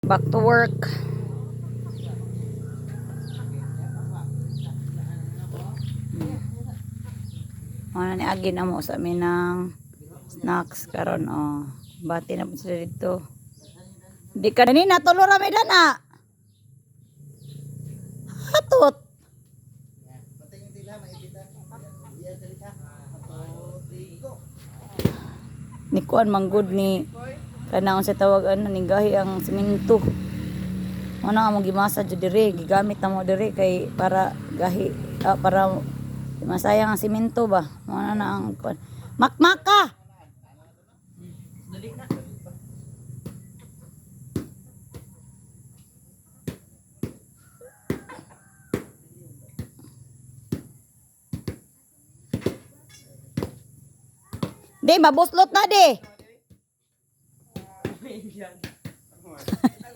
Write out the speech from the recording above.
Back to work. Ano ni agi na mo sa amin ng snacks karon oh. Bati na po sila dito. Di ka na ni natulo rami dana. Hatot. Ni kuan manggod ni kanang sa tawag ano ni gahi ang semento. Ano nga mo gimasa jud dire, gigamit na mo dire kay para gahi para masayang ang semento ba. Ano na ang kuan. Makmaka. Di mabuslot na di.